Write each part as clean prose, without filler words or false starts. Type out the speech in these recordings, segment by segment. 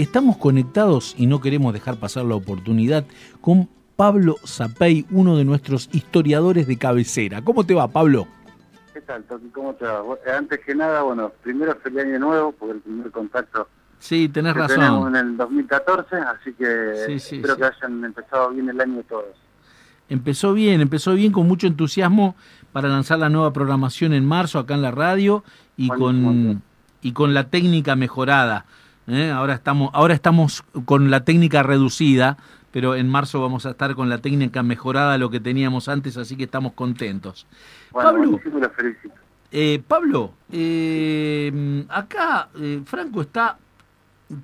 estamos conectados y no queremos dejar pasar la oportunidad con Pablo Zapey, uno de nuestros historiadores de cabecera. ¿Cómo te va, Pablo? ¿Qué tal, Toki? ¿Cómo te va? Antes que nada, bueno, primero feliz año nuevo, porque el primer contacto Sí, tenés razón. tenemos en el 2014, así que Sí, espero que hayan empezado bien el año todos. Empezó bien con mucho entusiasmo para lanzar la nueva programación en marzo acá en la radio y Buenísimo. con la técnica mejorada. Ahora estamos con la técnica reducida, pero en marzo vamos a estar con la técnica mejorada, lo que teníamos antes, así que estamos contentos. Bueno, Pablo, buenísimo y los felicito. Pablo, acá Franco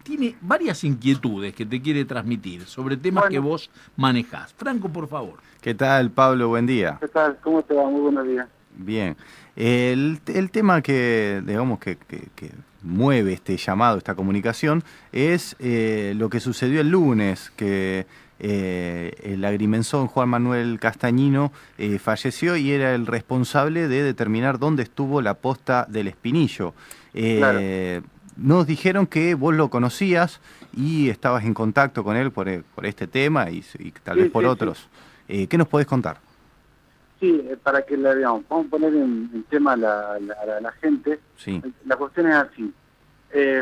tiene varias inquietudes que te quiere transmitir sobre temas que Bueno, vos manejás. Franco, por favor. ¿Qué tal, Pablo? Buen día. ¿qué tal? ¿Cómo te va? Muy buenos días. Bien. El tema que, digamos, que mueve este llamado, esta comunicación, es lo que sucedió el lunes, que el agrimensor Juan Manuel Castañino falleció y era el responsable de determinar dónde estuvo la posta del Espinillo. Claro. Nos dijeron que vos lo conocías y estabas en contacto con él por este tema y tal vez por otros. Sí. ¿Qué nos podés contar? Sí, para que vamos a poner en tema a la gente. Sí. La cuestión es así.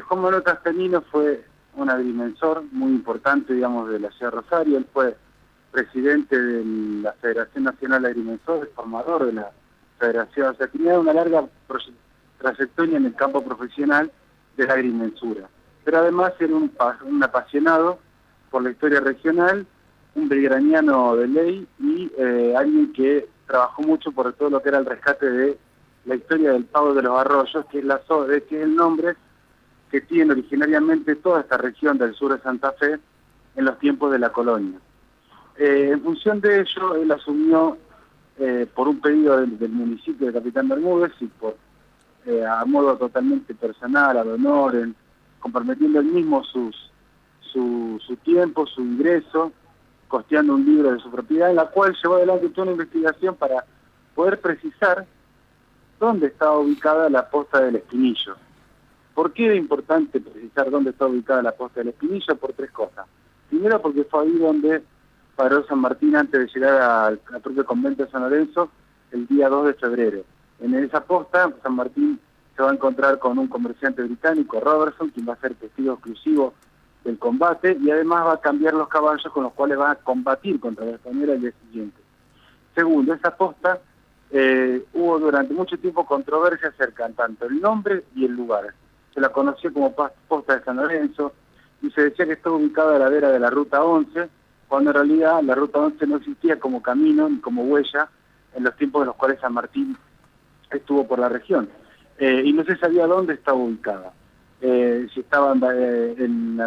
Juan Manuel Castañino fue un agrimensor muy importante, digamos, de la ciudad de Rosario. Él fue presidente de la Federación Nacional de Agrimensores, formador de la federación. O sea, tenía una larga trayectoria en el campo profesional de la agrimensura. Pero además era un apasionado por la historia regional, un belgraniano de ley y alguien que trabajó mucho por todo lo que era el rescate de la historia del Pago de los Arroyos, que es el nombre que tiene originariamente toda esta región del sur de Santa Fe en los tiempos de la colonia. En función de ello, él asumió por un pedido del municipio de Capitán Bermúdez y a modo totalmente personal, ad honorem, comprometiendo él mismo su tiempo, su ingreso, costeando un libro de su propiedad, en la cual llevó adelante toda una investigación para poder precisar dónde estaba ubicada la posta del Espinillo. ¿Por qué era importante precisar dónde estaba ubicada la posta del Espinillo? Por tres cosas. Primero, porque fue ahí donde paró San Martín antes de llegar al propio convento de San Lorenzo el día 2 de febrero. En esa posta, San Martín se va a encontrar con un comerciante británico, Robertson, quien va a ser testigo exclusivo del combate y además va a cambiar los caballos con los cuales va a combatir contra la española el día siguiente. Segundo, esa posta hubo durante mucho tiempo controversia acerca tanto el nombre y el lugar. Se la conoció como posta de San Lorenzo y se decía que estaba ubicada a la vera de la Ruta 11, cuando en realidad la Ruta 11 no existía como camino ni como huella en los tiempos en los cuales San Martín estuvo por la región. Y no se sabía dónde estaba ubicada. Si estaba en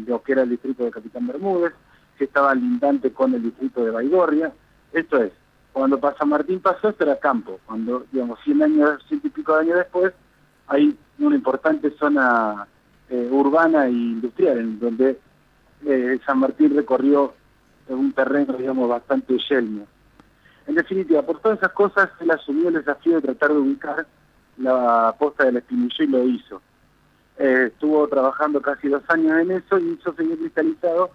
lo que era el distrito de Capitán Bermúdez, si estaba lindante con el distrito de Baigorria. Esto es, cuando San Martín pasó, esto era campo. Cuando, digamos, 100 y pico de años después, hay una importante zona urbana e industrial, en donde San Martín recorrió un terreno, digamos, bastante yelmo. En definitiva, por todas esas cosas, él asumió el desafío de tratar de ubicar la posta del Espinillo y lo hizo. Estuvo trabajando casi 2 años en eso y eso se vio cristalizado,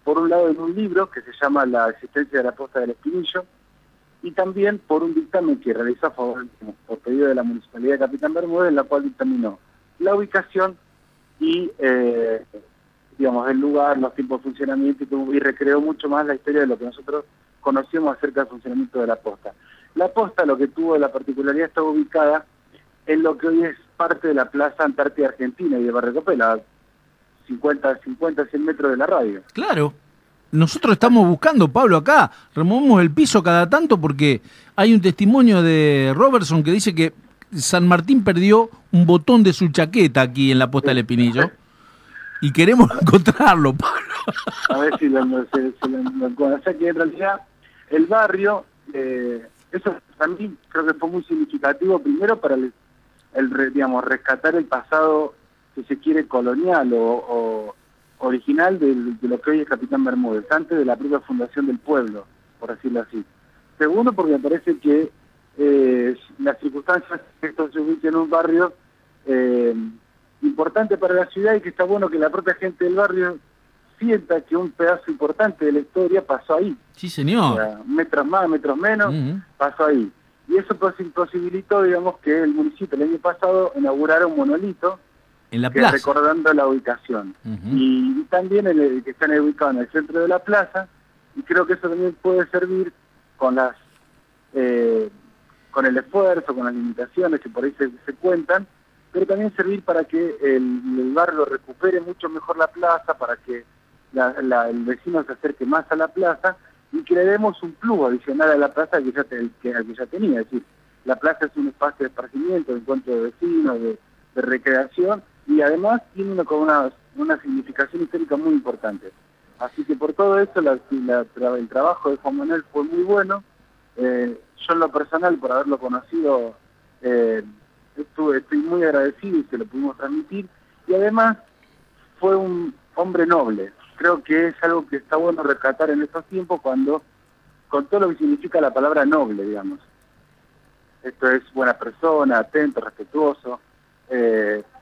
por un lado, en un libro que se llama La existencia de la posta del Espinillo, y también por un dictamen que realizó a favor, por pedido de la Municipalidad de Capitán Bermúdez, en la cual dictaminó la ubicación y, digamos, el lugar, los tiempos de funcionamiento y recreó mucho más la historia de lo que nosotros conocíamos acerca del funcionamiento de la posta. La posta, lo que tuvo de la particularidad, estaba ubicada en lo que hoy es parte de la Plaza Antártida Argentina y de Barrio Copela, 100 metros de la radio. Claro. Nosotros estamos buscando, Pablo, acá, removemos el piso cada tanto porque hay un testimonio de Robertson que dice que San Martín perdió un botón de su chaqueta aquí en la posta del Espinillo y queremos encontrarlo, Pablo. A ver si lo encuentro. O sea que en realidad el barrio, eso también creo que fue muy significativo, primero para digamos, rescatar el pasado, si se quiere, colonial o original de lo que hoy es Capitán Bermúdez, antes de la propia fundación del pueblo, por decirlo así. Segundo, porque me parece que las circunstancias que esto se ubique en un barrio importante importante para la ciudad y que está bueno que la propia gente del barrio sienta que un pedazo importante de la historia pasó ahí. Sí, señor. O sea, metros más, metros menos, pasó ahí. Y eso posibilitó, digamos, que el municipio el año pasado inaugurara un monolito en la plaza, recordando la ubicación. Y también que están ubicados en el centro de la plaza, y creo que eso también puede servir con las con el esfuerzo, con las limitaciones que por ahí se cuentan, pero también servir para que el barrio recupere mucho mejor la plaza, para que el vecino se acerque más a la plaza y que le demos un plus adicional a la plaza que ya tenía. Es decir, la plaza es un espacio de esparcimiento, de encuentro de vecinos, de recreación, y además tiene una significación histórica muy importante. Así que por todo eso el trabajo de Juan Manuel fue muy bueno. Yo en lo personal, por haberlo conocido, estoy muy agradecido y se lo pudimos transmitir. Y además fue un hombre noble. Creo que es algo que está bueno rescatar en estos tiempos con todo lo que significa la palabra noble, digamos. Esto es buena persona, atento, respetuoso,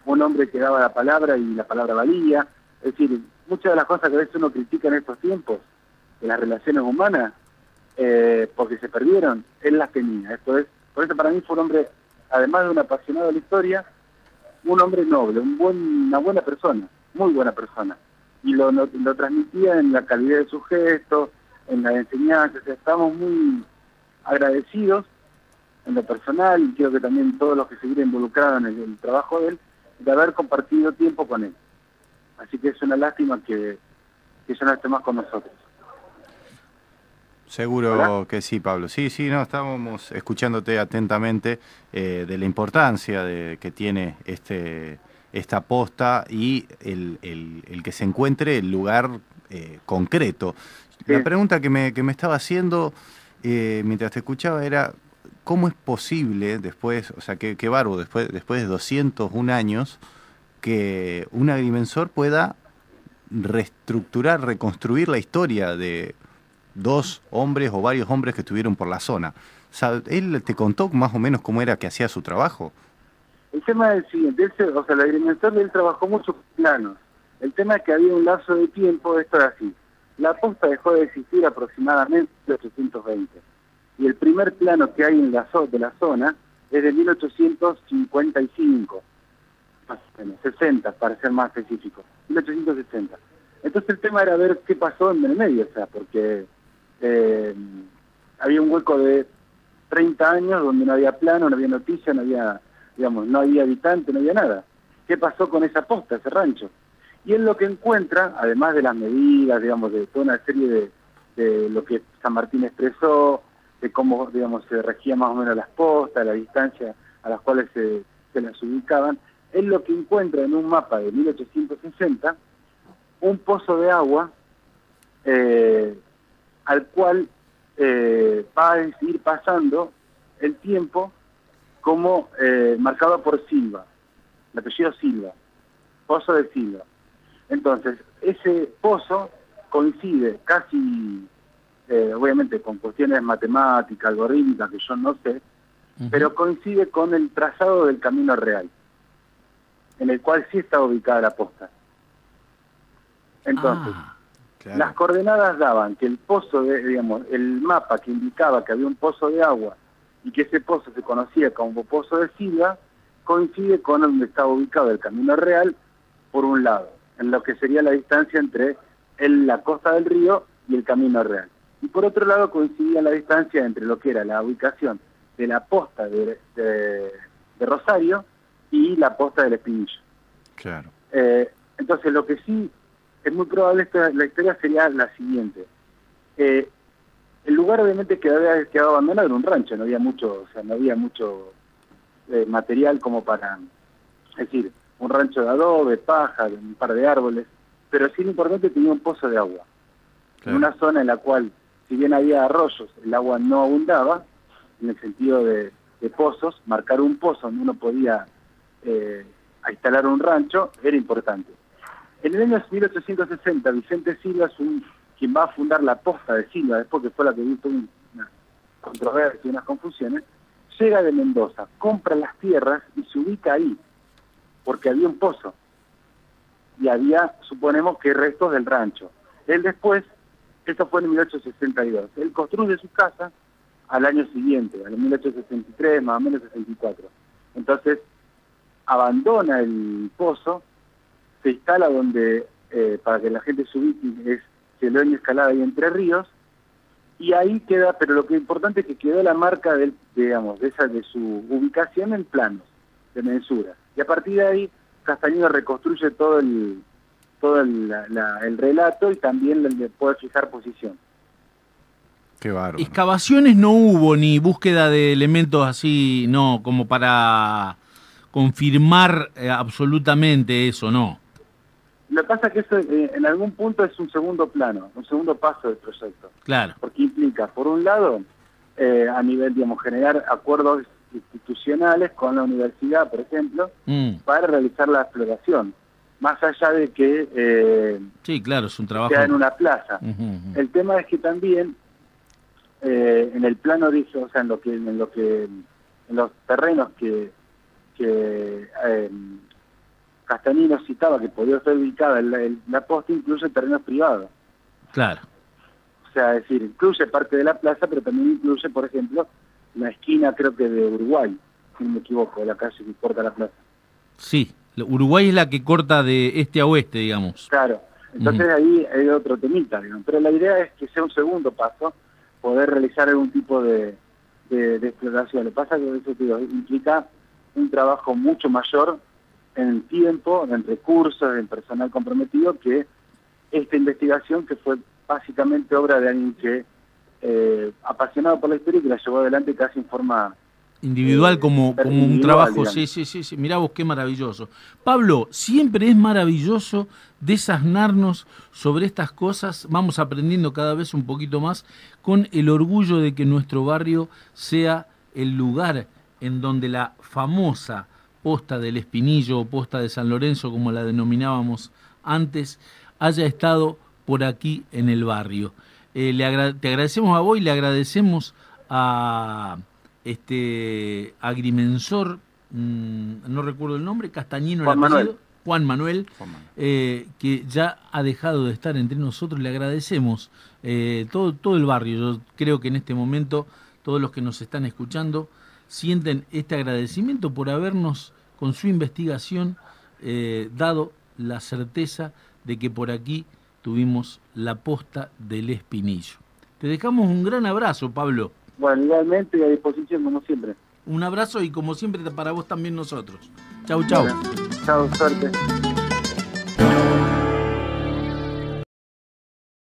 un hombre que daba la palabra y la palabra valía. Es decir, muchas de las cosas que a veces uno critica en estos tiempos, de las relaciones humanas, porque se perdieron, él las tenía. Por eso para mí fue un hombre, además de un apasionado de la historia, un hombre noble, una buena persona, muy buena persona. Y lo transmitía en la calidad de su gesto, en la enseñanza. O sea, estamos muy agradecidos en lo personal, y creo que también todos los que se vieron involucrados en el trabajo de él, de haber compartido tiempo con él. Así que es una lástima que ya no esté más con nosotros. Seguro ¿Hola? que sí, Pablo. Sí, no, estábamos escuchándote atentamente de la importancia que tiene esta posta y el que se encuentre el lugar concreto. Sí. La pregunta que me estaba haciendo mientras te escuchaba era, ¿cómo es posible después, o sea, qué bárbaro, después de 201 años, que un agrimensor pueda reestructurar, reconstruir la historia de dos hombres o varios hombres que estuvieron por la zona? O sea, ¿él te contó más o menos cómo era que hacía su trabajo? El tema es el siguiente, el agrimensor él trabajó muchos planos. El tema es que había un lapso de tiempo, esto es así. La posta dejó de existir aproximadamente en 1820. Y el primer plano que hay de la zona es de 1855. Más o menos, 60 para ser más específico. 1860. Entonces el tema era ver qué pasó en el medio, o sea, porque había un hueco de 30 años donde no había plano, no había noticia, no había, digamos, no había habitante, no había nada. ¿Qué pasó con esa posta, ese rancho? Y él lo que encuentra, además de las medidas, digamos, de toda una serie de lo que San Martín expresó, de cómo, digamos, se regía más o menos las postas, la distancia a las cuales se las ubicaban, él lo que encuentra en un mapa de 1860, un pozo de agua al cual va a ir pasando el tiempo como marcado por Silva, el apellido Silva, Pozo de Silva. Entonces, ese pozo coincide casi, obviamente con cuestiones matemáticas, algorítmicas, que yo no sé, pero coincide con el trazado del Camino Real, en el cual sí está ubicada la posta. Entonces, claro, las coordenadas daban que el pozo, el mapa que indicaba que había un pozo de agua y que ese pozo se conocía como Pozo de Silva, coincide con donde estaba ubicado el Camino Real, por un lado, en lo que sería la distancia entre la costa del río y el Camino Real. Y por otro lado coincidía la distancia entre lo que era la ubicación de la posta de Rosario y la posta del Espinillo. claro. Entonces lo que sí es muy probable, la historia sería la siguiente. El lugar obviamente que había quedado abandonado era un rancho, no había mucho, material como para, es decir, un rancho de adobe, paja, un par de árboles, pero sí lo importante, tenía un pozo de agua. Claro. En una zona en la cual, si bien había arroyos, el agua no abundaba, en el sentido de pozos, marcar un pozo donde uno podía instalar un rancho, era importante. En el año 1860, Vicente Silva es quien va a fundar la posta de Silva, después que fue la que dio una controversia y unas confusiones, llega de Mendoza, compra las tierras y se ubica ahí, porque había un pozo. y había, suponemos que restos del rancho. Él después, esto fue en 1862, él construye su casa al año siguiente, al 1863, más o menos 64. Entonces, abandona el pozo, se instala donde, para que la gente se ubique, es Celoña, Escalada y Entre Ríos, y ahí queda, pero lo que es importante es que quedó la marca de su ubicación en planos, de mensura. Y a partir de ahí, Castañino reconstruye todo el relato y también le puede fijar posición. Qué bárbaro. Excavaciones no hubo, ni búsqueda de elementos así, no, como para confirmar absolutamente eso, no. Lo que pasa es que eso en algún punto es un segundo plano, un segundo paso del proyecto. Claro. Porque implica, por un lado, a nivel, generar acuerdos institucionales con la universidad, por ejemplo, para realizar la exploración. Más allá de que sí, claro, es un trabajo sea en una plaza. El tema es que también en el plano de eso, o sea, en los terrenos que Castañino citaba que podía ser ubicada la posta, incluye terrenos privados. Claro. O sea, es decir, incluye parte de la plaza, pero también incluye, por ejemplo, la esquina, creo que de Uruguay, si no me equivoco, la calle que corta la plaza. Sí, Uruguay es la que corta de este a oeste, digamos. Claro, entonces ahí hay otro temita, digamos. Pero la idea es que sea un segundo paso, poder realizar algún tipo de exploración. Lo que pasa es que eso, digo, implica un trabajo mucho mayor en tiempo, en recursos, en personal comprometido, que esta investigación, que fue básicamente obra de alguien que apasionado por la historia y que la llevó adelante casi en forma individual, como un trabajo, sí. Mirá vos, qué maravilloso. Pablo, siempre es maravilloso desasnarnos sobre estas cosas, vamos aprendiendo cada vez un poquito más, con el orgullo de que nuestro barrio sea el lugar en donde la famosa posta del Espinillo o posta de San Lorenzo, como la denominábamos antes, haya estado por aquí en el barrio. Te agradecemos a vos y le agradecemos a agrimensor, no recuerdo el nombre, Castañino, Juan Manuel. Juan Manuel, que ya ha dejado de estar entre nosotros. Le agradecemos todo el barrio. Yo creo que en este momento todos los que nos están escuchando sienten este agradecimiento por habernos, con su investigación, dado la certeza de que por aquí tuvimos la posta del Espinillo. Te dejamos un gran abrazo, Pablo. Bueno, igualmente a disposición como siempre. Un abrazo y como siempre para vos también nosotros. Chau, chau. Bueno, chau, suerte.